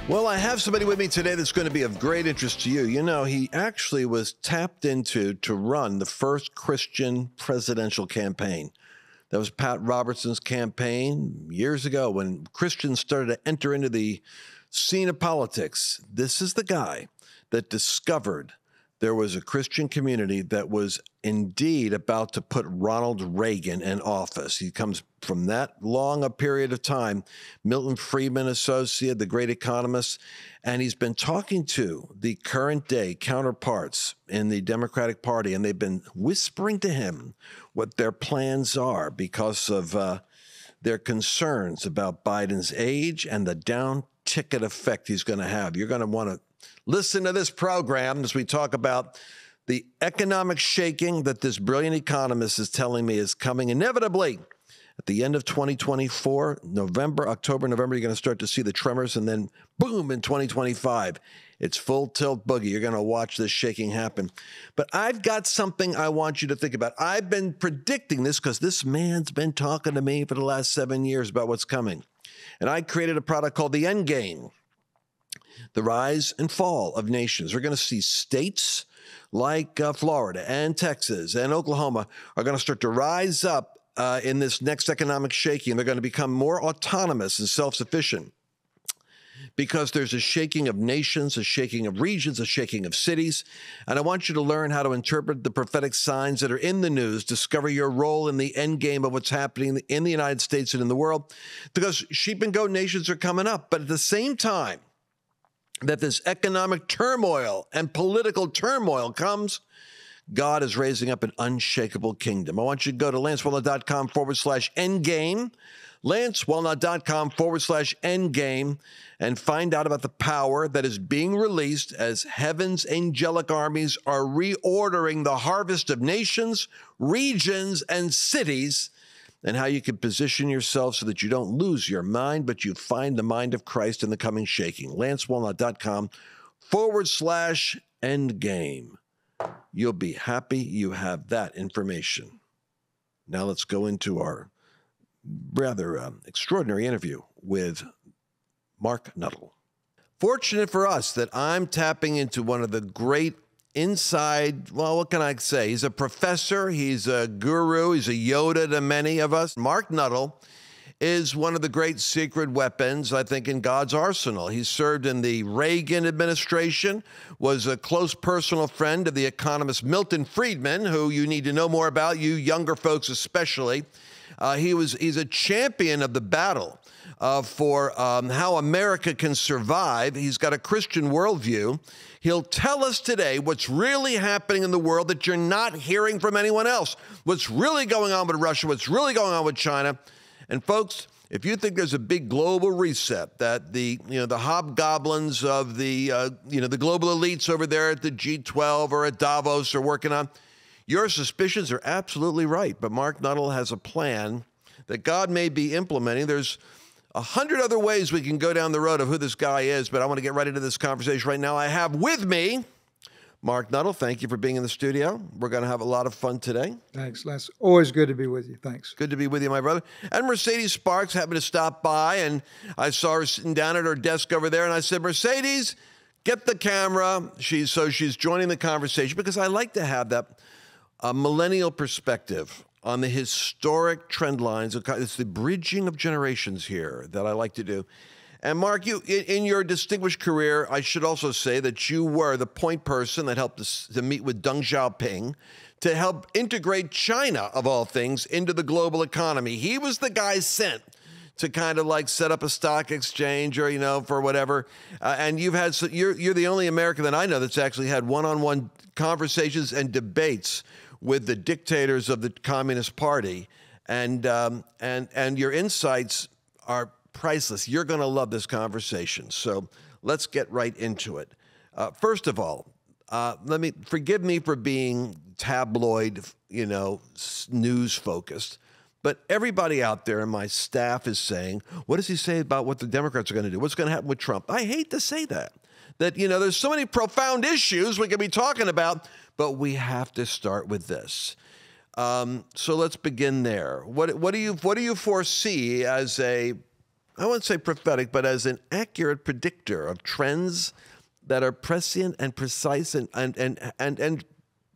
Well, I have somebody with me today that's going to be of great interest to you. You know, he actually was tapped into to run the first Christian presidential campaign. That was Pat Robertson's campaign years ago when Christians started to enter into the scene of politics. This is the guy that discovered there was a Christian community that was indeed about to put Ronald Reagan in office. He comes from that long a period of time, Milton Friedman associate, the great economist, and he's been talking to the current day counterparts in the Democratic Party, and they've been whispering to him what their plans are because of their concerns about Biden's age and the down ticket effect he's going to have. You're going to want to listen to this program as we talk about the economic shaking that this brilliant economist is telling me is coming inevitably at the end of 2024, October, November. You're going to start to see the tremors, and then boom, in 2025, it's full tilt boogie. You're going to watch this shaking happen. But I've got something I want you to think about. I've been predicting this because this man's been talking to me for the last 7 years about what's coming. And I created a product called the End Game. The rise and fall of nations. We're going to see states like Florida and Texas and Oklahoma are going to start to rise up in this next economic shaking. They're going to become more autonomous and self-sufficient because there's a shaking of nations, a shaking of regions, a shaking of cities. And I want you to learn how to interpret the prophetic signs that are in the news, discover your role in the end game of what's happening in the United States and in the world, because sheep and goat nations are coming up. But at the same time that this economic turmoil and political turmoil comes, God is raising up an unshakable kingdom. I want you to go to lancewallnau.com/endgame, lancewallnau.com/endgame, and find out about the power that is being released as heaven's angelic armies are reordering the harvest of nations, regions, and cities, and how you can position yourself so that you don't lose your mind, but you find the mind of Christ in the coming shaking. lancewallnau.com/endgame. You'll be happy you have that information. Now let's go into our rather extraordinary interview with Marc Nuttle. Fortunate for us that I'm tapping into one of the great inside, well, what can I say? He's a professor, he's a guru, he's a Yoda to many of us. Marc Nuttle is one of the great secret weapons, I think, in God's arsenal. He served in the Reagan administration, was a close personal friend of the economist Milton Friedman, who you need to know more about, you younger folks especially. He's a champion of the battle for how America can survive. He's got a Christian worldview. He'll tell us today what's really happening in the world that you're not hearing from anyone else. What's really going on with Russia, what's really going on with China. And folks, if you think there's a big global reset that the hobgoblins of the global elites over there at the G12 or at Davos are working on, your suspicions are absolutely right. But Marc Nuttle has a plan that God may be implementing. There's 100 other ways we can go down the road of who this guy is, but I want to get right into this conversation right now. I have with me Marc Nuttle. Thank you for being in the studio. We're going to have a lot of fun today. Thanks, Lance. Always good to be with you. Thanks. Good to be with you, my brother. And Mercedes Sparks happened to stop by, and I saw her sitting down at her desk over there, and I said, Mercedes, get the camera. She's joining the conversation because I like to have that millennial perspective on the historic trend lines. It's the bridging of generations here that I like to do. And Marc, you, in your distinguished career, I should also say that you were the point person that helped us to meet with Deng Xiaoping to help integrate China, of all things, into the global economy. He was the guy sent to kind of like set up a stock exchange or, for whatever. And you're the only American that I know that's actually had one-on-one conversations and debates with the dictators of the Communist Party. And your insights are priceless. You're going to love this conversation. So let's get right into it. First of all, forgive me for being tabloid, news focused, but everybody out there in my staff is saying, what does he say about what the Democrats are going to do? What's going to happen with Trump? I hate to say that, there's so many profound issues we could be talking about, but we have to start with this. So let's begin there. What do you foresee as a I wouldn't say prophetic, but as an accurate predictor of trends that are prescient and precise and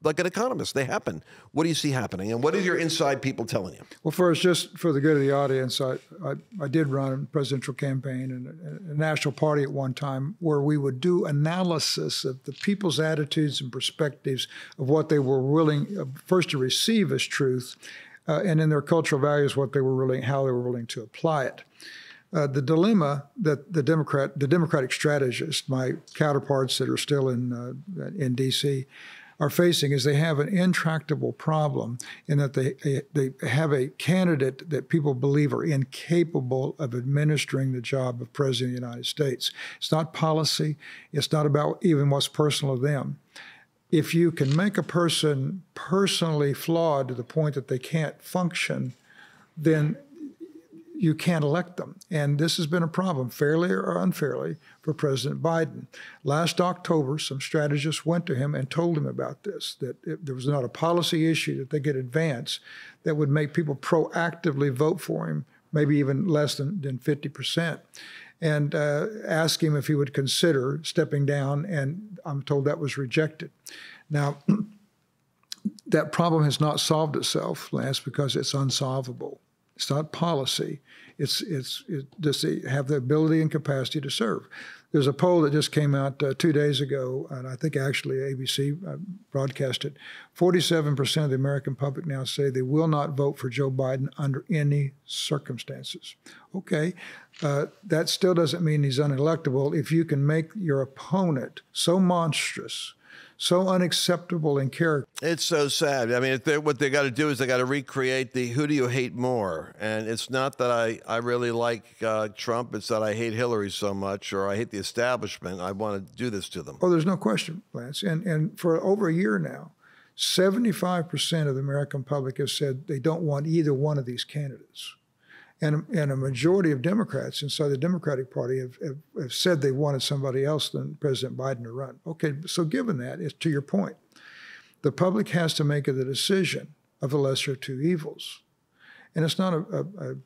like an economist, they happen. What do you see happening? And what are your inside people telling you? Well, first, just for the good of the audience, I did run a presidential campaign and a national party at one time where we would do analysis of the people's attitudes and perspectives of what they were willing first to receive as truth, and in their cultural values, how they were willing to apply it. The dilemma that the Democratic strategists, my counterparts that are still in D.C., are facing is they have an intractable problem in that they have a candidate that people believe are incapable of administering the job of President of the United States. It's not policy. It's not about even what's personal to them. If you can make a person personally flawed to the point that they can't function, then you can't elect them. And this has been a problem, fairly or unfairly, for President Biden. Last October, some strategists went to him and told him about this, that there was not a policy issue that they could advance that would make people proactively vote for him, maybe even less than 50%, and ask him if he would consider stepping down, and I'm told that was rejected. Now, that problem has not solved itself, Lance, because it's unsolvable. It's not policy. It's just they have the ability and capacity to serve. There's a poll that just came out 2 days ago, and I think actually ABC broadcast it. 47% of the American public now say they will not vote for Joe Biden under any circumstances. Okay, that still doesn't mean he's unelectable. If you can make your opponent so monstrous, so unacceptable in character. It's so sad. I mean, what they got to do is they got to recreate the who do you hate more? And it's not that I really like Trump. It's that I hate Hillary so much, or I hate the establishment. I want to do this to them. Oh, there's no question, Lance. And for over a year now, 75% of the American public have said they don't want either one of these candidates. And a majority of Democrats inside the Democratic Party have said they wanted somebody else than President Biden to run. Okay, so given that, it's to your point, the public has to make the decision of the lesser of two evils. And it's not a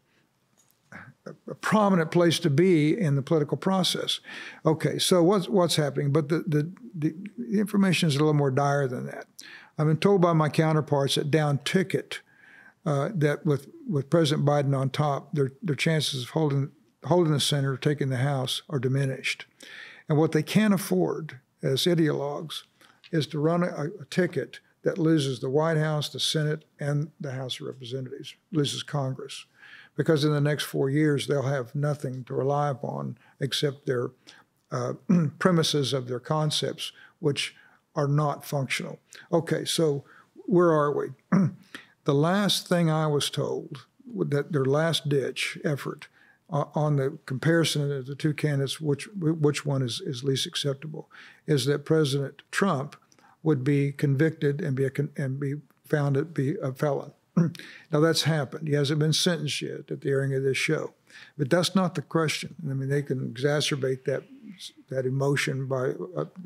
prominent place to be in the political process. Okay, so what's happening? But the information is a little more dire than that. I've been told by my counterparts that down ticket, that with President Biden on top, their chances of holding the Senate, taking the House, are diminished. And what they can't afford as ideologues is to run a ticket that loses the White House, the Senate, and the House of Representatives, loses Congress. Because in the next 4 years, they'll have nothing to rely upon except their premises of their concepts, which are not functional. Okay, so where are we? The last thing I was told, that their last ditch effort on the comparison of the two candidates, which one is least acceptable, is that President Trump would be convicted and be found to be a felon. Now that's happened. He hasn't been sentenced yet at the airing of this show, but that's not the question. I mean, they can exacerbate that emotion by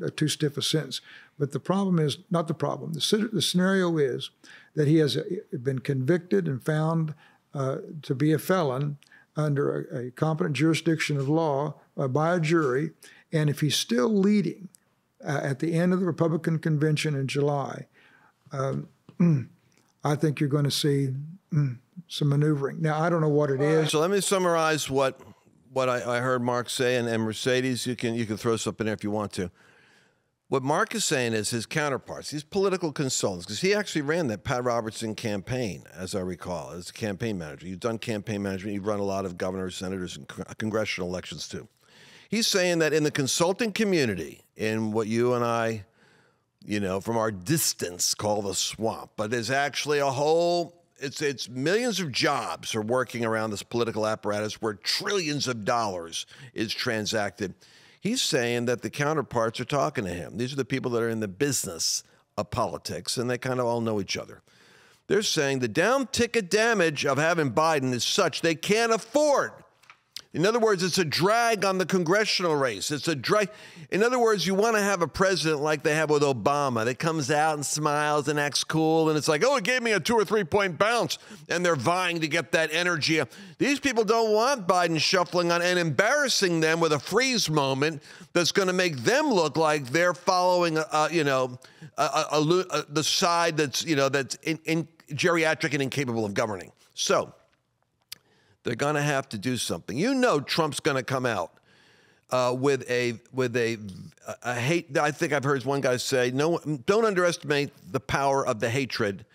a too stiff a sentence. But the problem is not the problem. The scenario is that he has been convicted and found to be a felon under a competent jurisdiction of law by a jury. And if he's still leading at the end of the Republican convention in July, I think you're going to see some maneuvering. Now, I don't know what it is. So let me summarize what I heard Marc say, and Mercedes, you can throw something in there if you want to. What Marc is saying is his counterparts, these political consultants, because he actually ran that Pat Robertson campaign, as I recall, as a campaign manager. You've done campaign management. You've run a lot of governors, senators, and congressional elections, too. He's saying that in the consulting community, in what you and I, from our distance call the swamp, but there's actually a whole, it's millions of jobs are working around this political apparatus where trillions of dollars is transacted. He's saying that the counterparts are talking to him. These are the people that are in the business of politics, and they kind of all know each other. They're saying the down ticket damage of having Biden is such they can't afford In other words, it's a drag on the congressional race. It's a drag. In other words, you want to have a president like they have with Obama that comes out and smiles and acts cool, and it's like, oh, it gave me a 2 or 3 point bounce, and they're vying to get that energy. These people don't want Biden shuffling on and embarrassing them with a freeze moment that's going to make them look like they're following, the side that's, that's in geriatric and incapable of governing. So they're going to have to do something. Trump's going to come out with a hate. I think I've heard one guy say, "No, don't underestimate the power of the hatred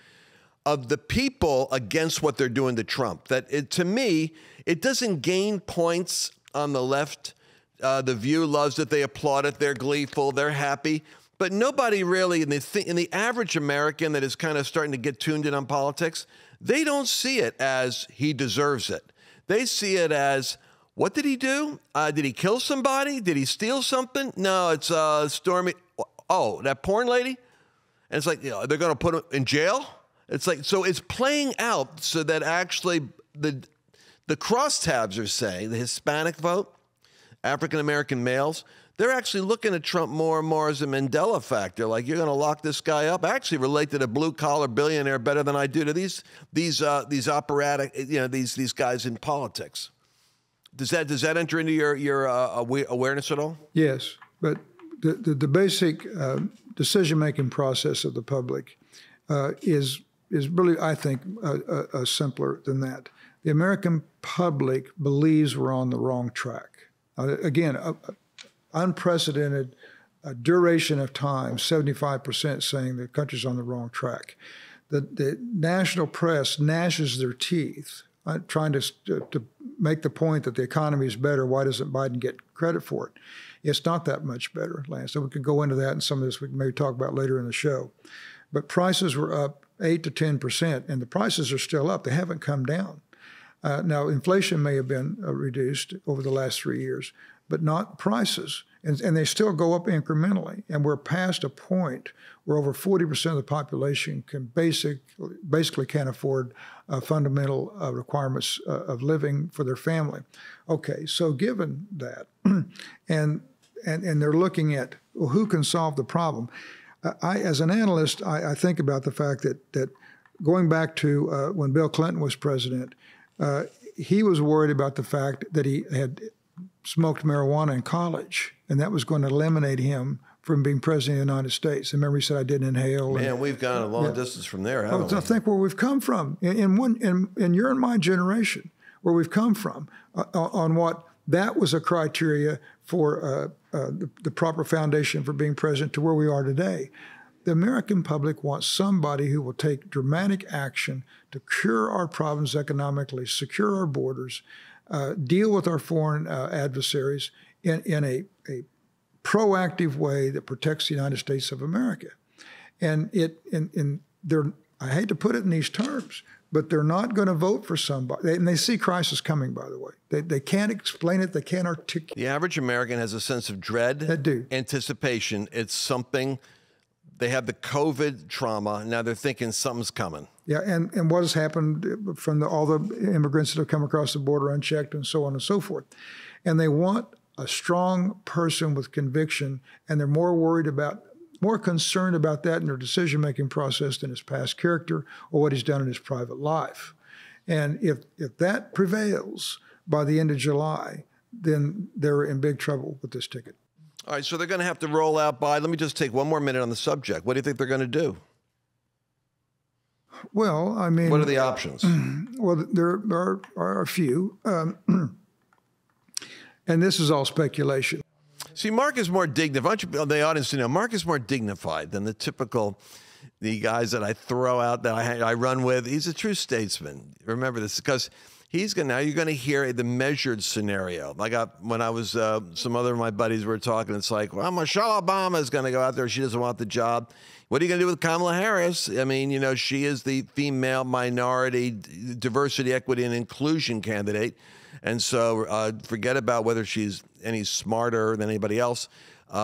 of the people against what they're doing to Trump." To me, it doesn't gain points on the left. The View loves it. They applaud it. They're gleeful. They're happy. But nobody really, in the average American that is kind of starting to get tuned in on politics, they don't see it as he deserves it. They see it as, what did he do? Did he kill somebody? Did he steal something? No, it's Stormy. Oh, that porn lady? And it's like, they're going to put him in jail? It's like, so it's playing out so that actually the crosstabs are saying, the Hispanic vote, African-American males, they're actually looking at Trump more and more as a Mandela factor. Like, you're going to lock this guy up? I actually relate to the blue-collar billionaire better than I do to these operatic, these guys in politics. Does that enter into your awareness at all? Yes, but the basic decision-making process of the public is really, I think, simpler than that. The American public believes we're on the wrong track. Again, unprecedented duration of time, 75% saying the country's on the wrong track. The national press gnashes their teeth trying to make the point that the economy is better. Why doesn't Biden get credit for it? It's not that much better, Lance. So we could go into that, and some of this we can maybe talk about later in the show. But prices were up 8 to 10%, and the prices are still up. They haven't come down. Now, inflation may have been reduced over the last 3 years, but not prices. And they still go up incrementally. And we're past a point where over 40% of the population can basically can't afford fundamental requirements of living for their family. Okay, so given that, and they're looking at, well, who can solve the problem? As an analyst, I think about the fact that going back to when Bill Clinton was president, he was worried about the fact that he had smoked marijuana in college, and that was going to eliminate him from being president of the United States. And remember, he said, I didn't inhale. Man, we've gone a long distance from there, haven't we? I think where we've come from, in your and my generation, where we've come from, on what that was a criteria for the proper foundation for being president to where we are today. The American public wants somebody who will take dramatic action to cure our problems economically, secure our borders, deal with our foreign adversaries in a proactive way that protects the United States of America. And I hate to put it in these terms, but they're not going to vote for somebody. And they see crisis coming, by the way. They can't explain it. They can't articulate. The average American has a sense of dread, they do. Anticipation. It's something. They have the COVID trauma. Now they're thinking something's coming. Yeah, and what has happened from all the immigrants that have come across the border unchecked and so on and so forth. And they want a strong person with conviction, and they're more concerned about that in their decision-making process than his past character or what he's done in his private life. And if that prevails by the end of July, then they're in big trouble with this ticket. All right, so they're going to have to roll out Biden. Let me just take one more minute on the subject. What do you think they're going to do? Well, I mean... What are the options? Well, there are a few. And this is all speculation. See, Marc is more dignified. I want you, the audience to know, Marc is more dignified than the guys that I throw out that I run with. He's a true statesman. Remember this, because now you're going to hear the measured scenario. When I was, some other of my buddies were talking, it's like, well, Michelle Obama is going to go out there. She doesn't want the job. What are you going to do with Kamala Harris? I mean, she is the female minority diversity, equity, and inclusion candidate. And so forget about whether she's any smarter than anybody else.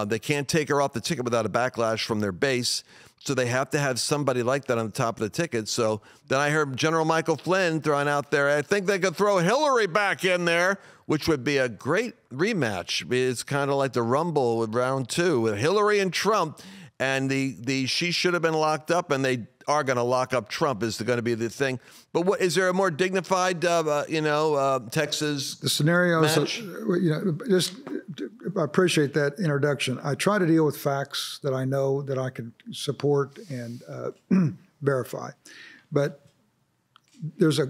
They can't take her off the ticket without a backlash from their base. So they have to have somebody like that on the top of the ticket. So then I heard General Michael Flynn throwing out there, I think they could throw Hillary back in there which would be a great rematch. It's kind of like the Rumble with round 2 with Hillary and Trump, and the she should have been locked up, and they are going to lock up Trump is going to be the thing. But what is there a more dignified, Texas? The scenarios, match? Just I appreciate that introduction. I try to deal with facts that I know that I can support and verify, but there's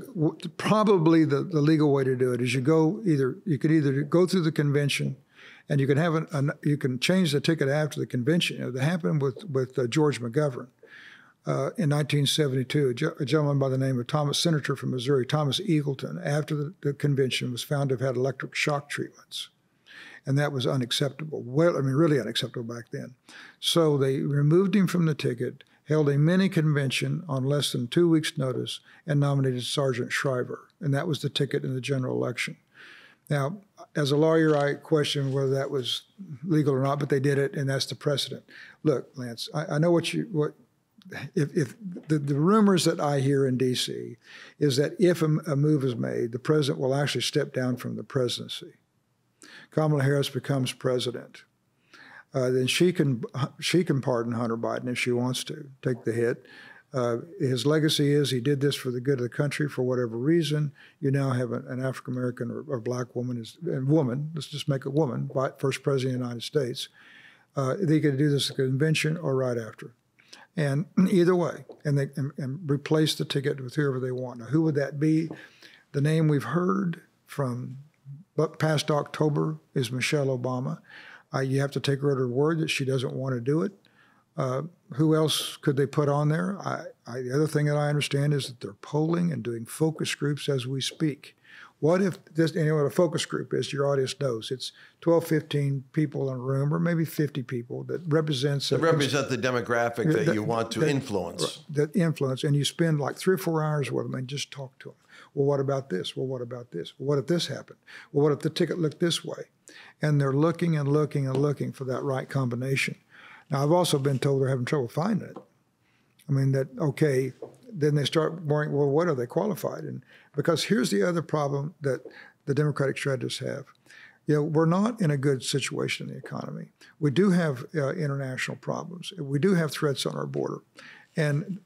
probably the legal way to do it is you could either go through the convention, and you can have you can change the ticket after the convention. That happened with George McGovern. In 1972, a gentleman by the name of Senator from Missouri, Thomas Eagleton, after the convention was found to have had electric shock treatments. And that was unacceptable. Well, I mean, really unacceptable back then. So they removed him from the ticket, held a mini convention on less than 2 weeks' notice, and nominated Sergeant Shriver. And that was the ticket in the general election. Now, as a lawyer, I question whether that was legal or not, but they did it, and that's the precedent. Look, Lance, I know if the rumors that I hear in D.C. is that if a move is made, the president will actually step down from the presidency. Kamala Harris becomes president. Then she can pardon Hunter Biden if she wants to, take the hit. His legacy is he did this for the good of the country for whatever reason. You now have an African American or black woman, let's just make it woman, first president of the United States. They could do this at the convention or right after. And either way, and replace the ticket with whoever they want. Now, who would that be? The name we've heard from past October is Michelle Obama. You have to take her at her word that she doesn't want to do it. Who else could they put on there? The other thing that I understand is that they're polling and doing focus groups as we speak. What if this, what a focus group is, your audience knows, it's 12, 15 people in a room, or maybe 50 people that represents... That represent the demographic that you want to influence. That influence, and you spend like 3 or 4 hours with them and just talk to them. Well, what about this? Well, what about this? Well, what if this happened? Well, what if the ticket looked this way? And they're looking and looking and looking for that right combination. Now, I've also been told they're having trouble finding it. I mean, then they start worrying, well, what are they qualified? And because here's the other problem that the Democratic strategists have. We're not in a good situation in the economy. We do have international problems. We do have threats on our border. And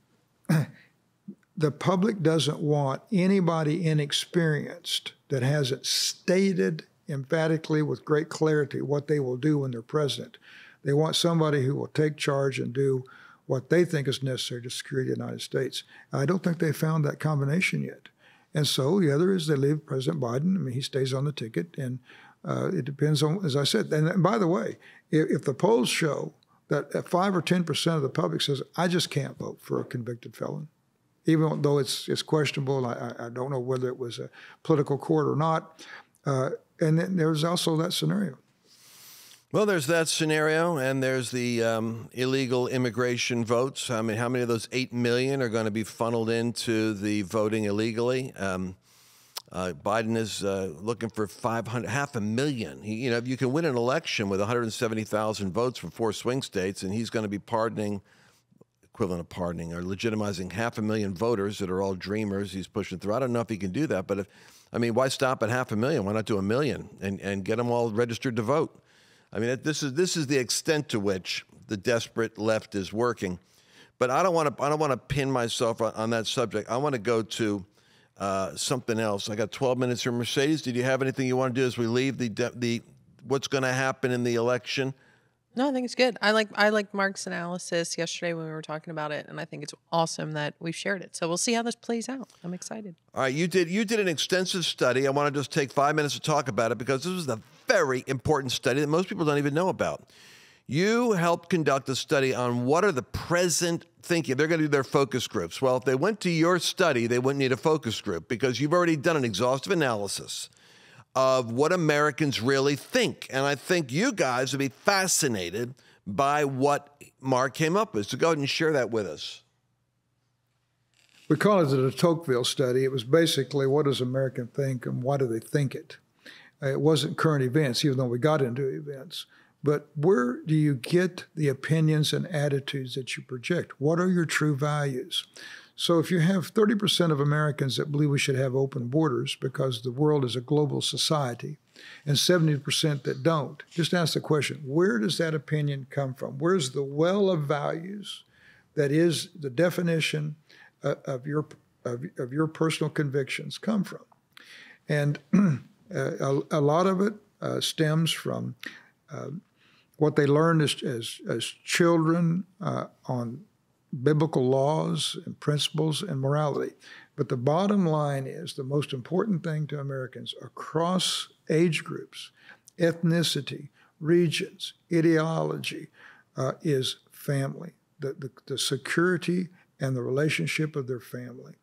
the public doesn't want anybody inexperienced that hasn't stated emphatically with great clarity what they will do when they're president. They want somebody who will take charge and do what they think is necessary to secure the United States. I don't think they found that combination yet. And so the other is they leave President Biden. I mean, he stays on the ticket, and it depends on, as I said, and by the way, if the polls show that 5 or 10% of the public says, I just can't vote for a convicted felon, even though it's questionable, I don't know whether it was a political court or not. And then there's also that scenario. Well, there's that scenario, and there's the illegal immigration votes. I mean, how many of those 8 million are going to be funneled into the voting illegally? Biden is looking for 500,000. If you can win an election with 170,000 votes from 4 swing states, and he's going to be equivalent of pardoning or legitimizing 500,000 voters that are all dreamers he's pushing through. I don't know if he can do that, but why stop at 500,000? Why not do 1 million and get them all registered to vote? I mean, this is the extent to which the desperate left is working. But I don't want to pin myself on that subject. I want to go to something else. I got 12 minutes here. Mercedes, did you have anything you want to do as we leave the what's going to happen in the election? No, I think it's good. I like Marc's analysis yesterday when we were talking about it, and I think it's awesome that we've shared it. So we'll see how this plays out. I'm excited. All right, you did an extensive study. I want to just take 5 minutes to talk about it because this was a very important study that most people don't even know about. You helped conduct a study on what are the present thinking. They're going to do their focus groups. Well, if they went to your study, they wouldn't need a focus group because you've already done an exhaustive analysis of what Americans really think. And I think you guys would be fascinated by what Marc came up with. So go ahead and share that with us. We call it the Tocqueville study. It was basically what does American think and why do they think it? It wasn't current events, even though we got into events. But where do you get the opinions and attitudes that you project? What are your true values? So if you have 30% of Americans that believe we should have open borders because the world is a global society, and 70% that don't, just ask the question, where does that opinion come from? Where's the well of values that is the definition of your personal convictions come from? And a lot of it stems from what they learned as children on biblical laws and principles and morality. But the bottom line is the most important thing to Americans across age groups, ethnicity, regions, ideology, is family, the security and the relationship of their family.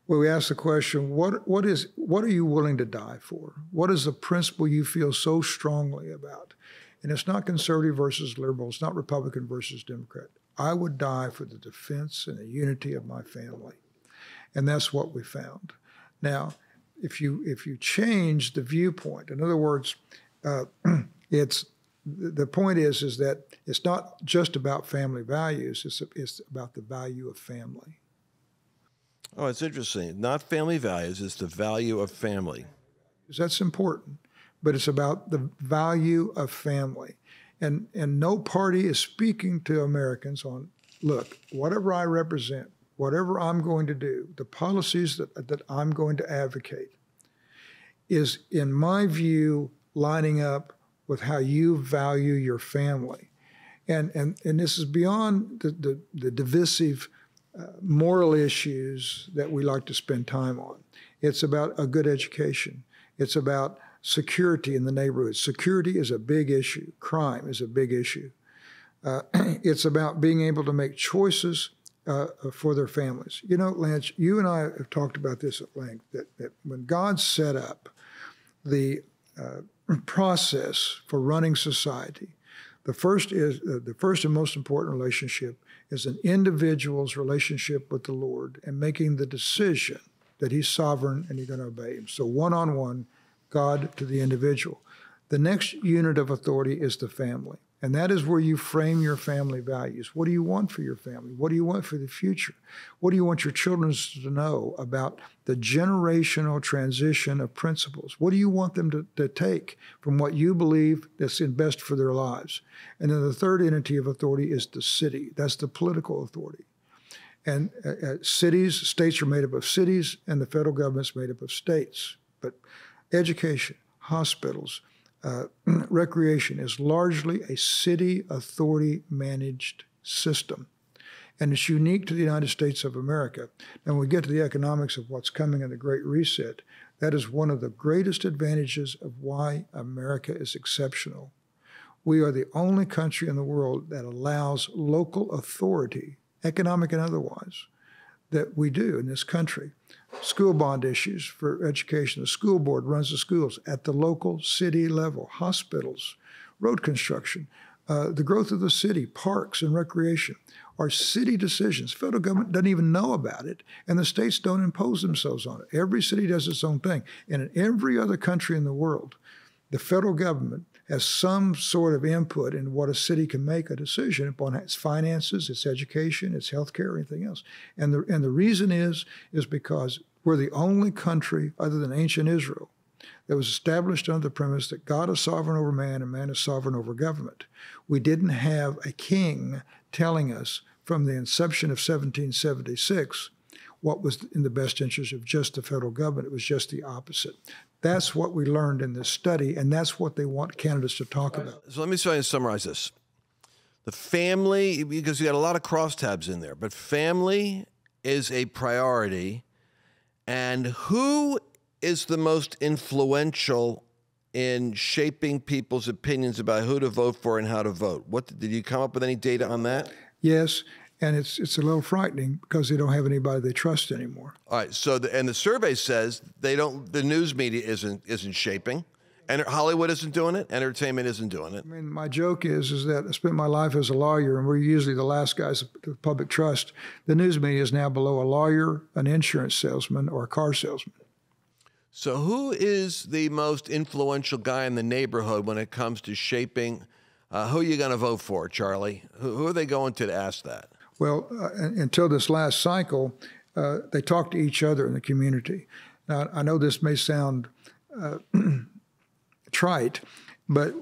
Well, we ask the question, what are you willing to die for? What is the principle you feel so strongly about? And it's not conservative versus liberal. It's not Republican versus Democrat. I would die for the defense and the unity of my family. And that's what we found. Now, if you change the viewpoint, in other words, the point is that it's not just about family values, it's about the value of family. Oh, it's interesting. Not family values, it's the value of family. That's important, but it's about the value of family. And no party is speaking to Americans on, look, whatever I represent, whatever I'm going to do, the policies that I'm going to advocate is, in my view, lining up with how you value your family. And this is beyond the divisive moral issues that we like to spend time on. It's about a good education. It's about security in the neighborhood. Security is a big issue. Crime is a big issue. It's about being able to make choices for their families. You know, Lance, you and I have talked about this at length, that when God set up the process for running society, the first and most important relationship is an individual's relationship with the Lord and making the decision that he's sovereign and you're going to obey him. So one-on-one, God to the individual. The next unit of authority is the family. And that is where you frame your family values. What do you want for your family? What do you want for the future? What do you want your children to know about the generational transition of principles? What do you want them to take from what you believe that's in best for their lives? And then the third entity of authority is the city. That's the political authority. And states are made up of cities, and the federal government's made up of states. But education, hospitals, recreation is largely a city authority managed system. And it's unique to the United States of America. And when we get to the economics of what's coming in the Great Reset, that is one of the greatest advantages of why America is exceptional. We are the only country in the world that allows local authority, economic and otherwise, that we do in this country. School bond issues for education. The school board runs the schools at the local city level, hospitals, road construction, the growth of the city, parks and recreation are city decisions. Federal government doesn't even know about it, and the states don't impose themselves on it. Every city does its own thing. And in every other country in the world, the federal government has some sort of input in what a city can make a decision upon its finances, its education, its health care, anything else. And the reason is because we're the only country other than ancient Israel that was established under the premise that God is sovereign over man and man is sovereign over government. We didn't have a king telling us from the inception of 1776 what was in the best interest of just the federal government. It was just the opposite. That's what we learned in this study, and that's what they want candidates to talk about. So let me try and summarize this. The family, because you got a lot of crosstabs in there, but family is a priority. And who is the most influential in shaping people's opinions about who to vote for and how to vote? Did you come up with any data on that? Yes. And it's a little frightening because they don't have anybody they trust anymore. All right. So the survey says the news media isn't shaping, and Hollywood isn't doing it, entertainment isn't doing it. I mean, my joke is that I spent my life as a lawyer, and we're usually the last guys to public trust. The news media is now below a lawyer, an insurance salesman, or a car salesman. So who is the most influential guy in the neighborhood when it comes to shaping who you're going to vote for, Charlie? Who are they going to ask that? Well, until this last cycle, they talk to each other in the community. Now, I know this may sound trite, but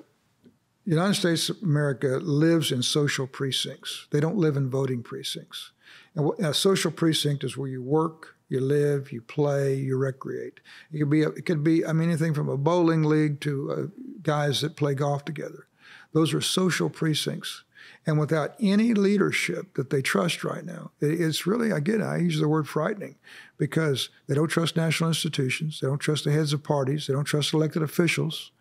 the United States of America lives in social precincts. They don't live in voting precincts. And a social precinct is where you work, you live, you play, you recreate. It could be anything from a bowling league to guys that play golf together. Those are social precincts. And without any leadership that they trust right now, it's really, again, I use the word frightening, because they don't trust national institutions. They don't trust the heads of parties. They don't trust elected officials.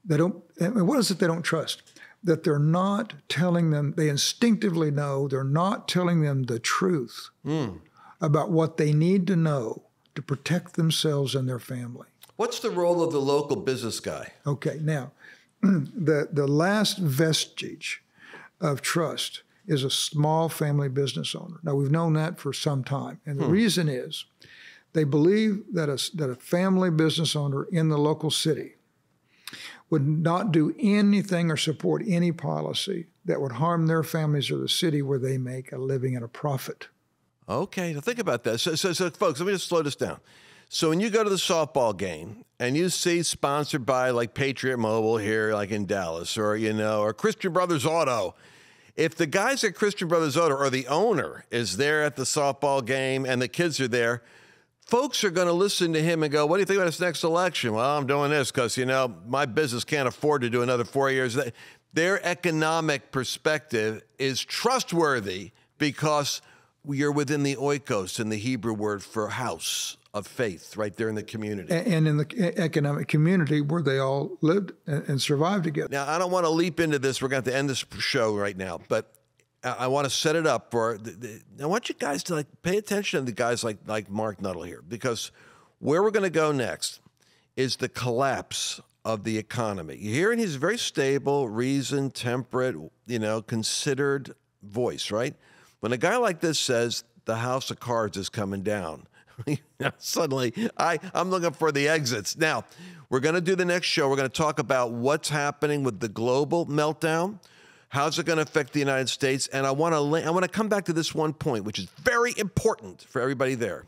They don't, and what is it they don't trust? That they're not telling them, they instinctively know they're not telling them the truth about what they need to know to protect themselves and their family. What's the role of the local business guy? Okay, now, the last vestige of trust is a small family business owner. Now, we've known that for some time. And the reason is they believe that a family business owner in the local city would not do anything or support any policy that would harm their families or the city where they make a living and a profit. Okay, now think about that. So folks, let me just slow this down. So when you go to the softball game and you see sponsored by like Patriot Mobile here, like in Dallas, or, or Christian Brothers Auto, if the guys at Christian Brothers Auto or the owner is there at the softball game and the kids are there, folks are going to listen to him and go, what do you think about this next election? Well, I'm doing this because, my business can't afford to do another 4 years. Their economic perspective is trustworthy because you're within the oikos, in the Hebrew word for house of faith, right there in the community. And in the economic community where they all lived and survived together. Now, I don't want to leap into this. We're going to have to end this show right now, but I want to set it up for. I want you guys to pay attention to the guys like Marc Nuttle here, because where we're going to go next is the collapse of the economy. You're hearing his very stable, reasoned, temperate, considered voice, right? When a guy like this says the house of cards is coming down, suddenly I'm looking for the exits. Now, we're going to do the next show. We're going to talk about what's happening with the global meltdown. How's it going to affect the United States? And I want to come back to this one point, which is very important for everybody there.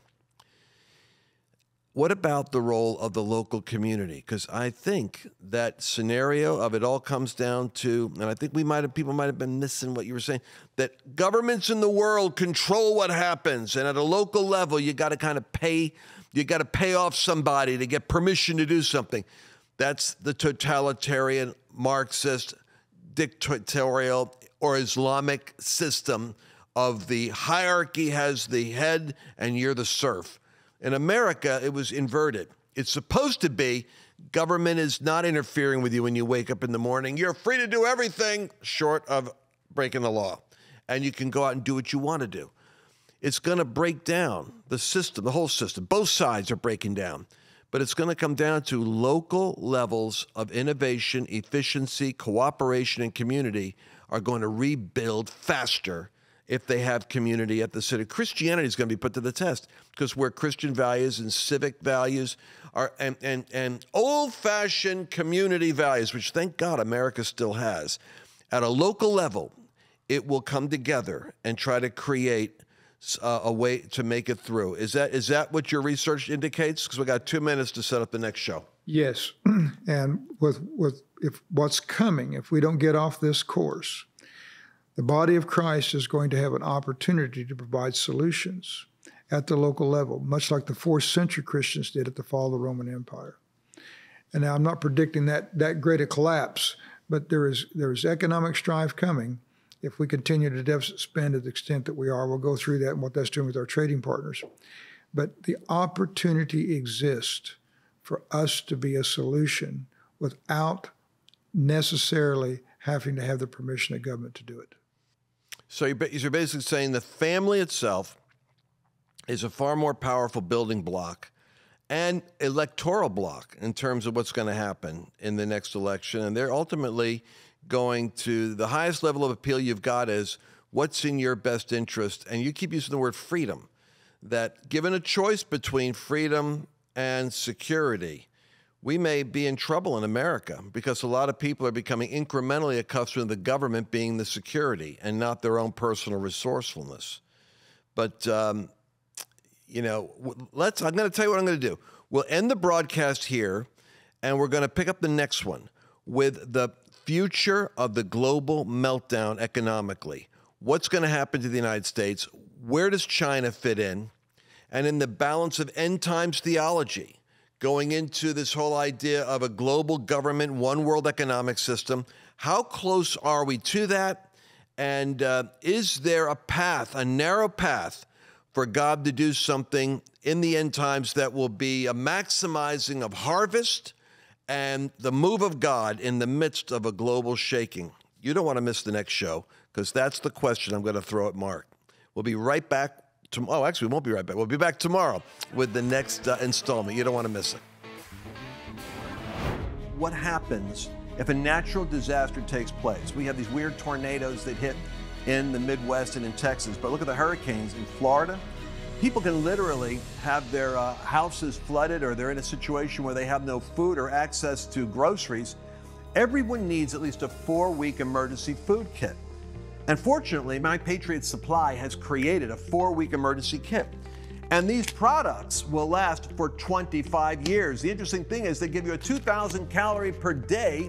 What about the role of the local community? Because I think that scenario of it all comes down to, and I think people might have been missing what you were saying, that governments in the world control what happens, and at a local level, you got to kind of pay off somebody to get permission to do something. That's the totalitarian, Marxist, dictatorial or Islamic system of the hierarchy has the head and you're the serf. In America, it was inverted. It's supposed to be government is not interfering with you when you wake up in the morning. You're free to do everything short of breaking the law. And you can go out and do what you want to do. It's going to break down the system, the whole system. Both sides are breaking down. But it's going to come down to local levels of innovation, efficiency, cooperation, and community are going to rebuild faster if they have community at the center. Christianity is going to be put to the test because where Christian values and civic values are, and old-fashioned community values, which thank God America still has, at a local level, it will come together and try to create a way to make it through. Is that what your research indicates? Because we got 2 minutes to set up the next show. Yes, and with what's coming, if we don't get off this course, the body of Christ is going to have an opportunity to provide solutions at the local level, much like the 4th century Christians did at the fall of the Roman Empire. And now I'm not predicting that great a collapse, but there is economic strife coming. If we continue to deficit spend to the extent that we are, we'll go through that and what that's doing with our trading partners. But the opportunity exists for us to be a solution without necessarily having to have the permission of government to do it. So you're basically saying the family itself is a far more powerful building block and electoral block in terms of what's going to happen in the next election. And they're ultimately going to the highest level of appeal you've got is what's in your best interest. And you keep using the word freedom, that given a choice between freedom and security, we may be in trouble in America because a lot of people are becoming incrementally accustomed to the government being the security and not their own personal resourcefulness. But I'm going to tell you what I'm going to do. We'll end the broadcast here, and we're going to pick up the next one with the future of the global meltdown economically. What's going to happen to the United States? Where does China fit in? And in the balance of end times theology, going into this whole idea of a global government, one world economic system, how close are we to that? And is there a path, a narrow path, for God to do something in the end times that will be a maximizing of harvest and the move of God in the midst of a global shaking? You don't want to miss the next show, because that's the question I'm going to throw at Marc. We'll be right back. Actually, we won't be right back. We'll be back tomorrow with the next installment. You don't want to miss it. What happens if a natural disaster takes place? We have these weird tornadoes that hit in the Midwest and in Texas, but look at the hurricanes in Florida. People can literally have their houses flooded, or they're in a situation where they have no food or access to groceries. Everyone needs at least a 4-week emergency food kit. And fortunately, My Patriot Supply has created a 4-week emergency kit. And these products will last for 25 years. The interesting thing is they give you a 2,000 calorie per day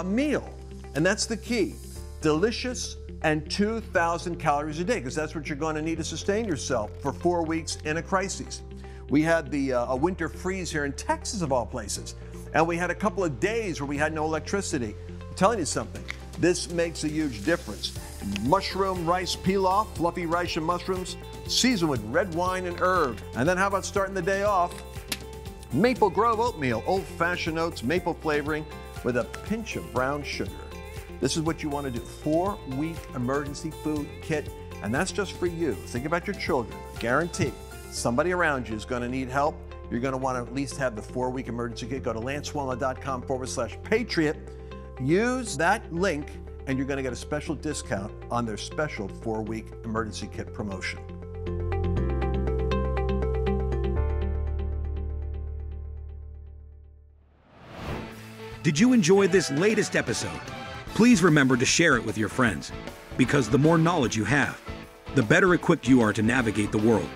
meal. And that's the key. Delicious and 2,000 calories a day, because that's what you're going to need to sustain yourself for 4 weeks in a crisis. We had a winter freeze here in Texas, of all places, and we had a couple of days where we had no electricity. I'm telling you something, this makes a huge difference. Mushroom rice pilaf, fluffy rice and mushrooms, seasoned with red wine and herb. And then how about starting the day off? Maple Grove oatmeal, old-fashioned oats, maple flavoring with a pinch of brown sugar. This is what you want to do. 4-week emergency food kit, and that's just for you. Think about your children. Guaranteed, somebody around you is going to need help. You're going to want to at least have the 4-week emergency kit. Go to lancewallnau.com/Patriot. Use that link, and you're going to get a special discount on their special 4-week emergency kit promotion. Did you enjoy this latest episode? Please remember to share it with your friends, because the more knowledge you have, the better equipped you are to navigate the world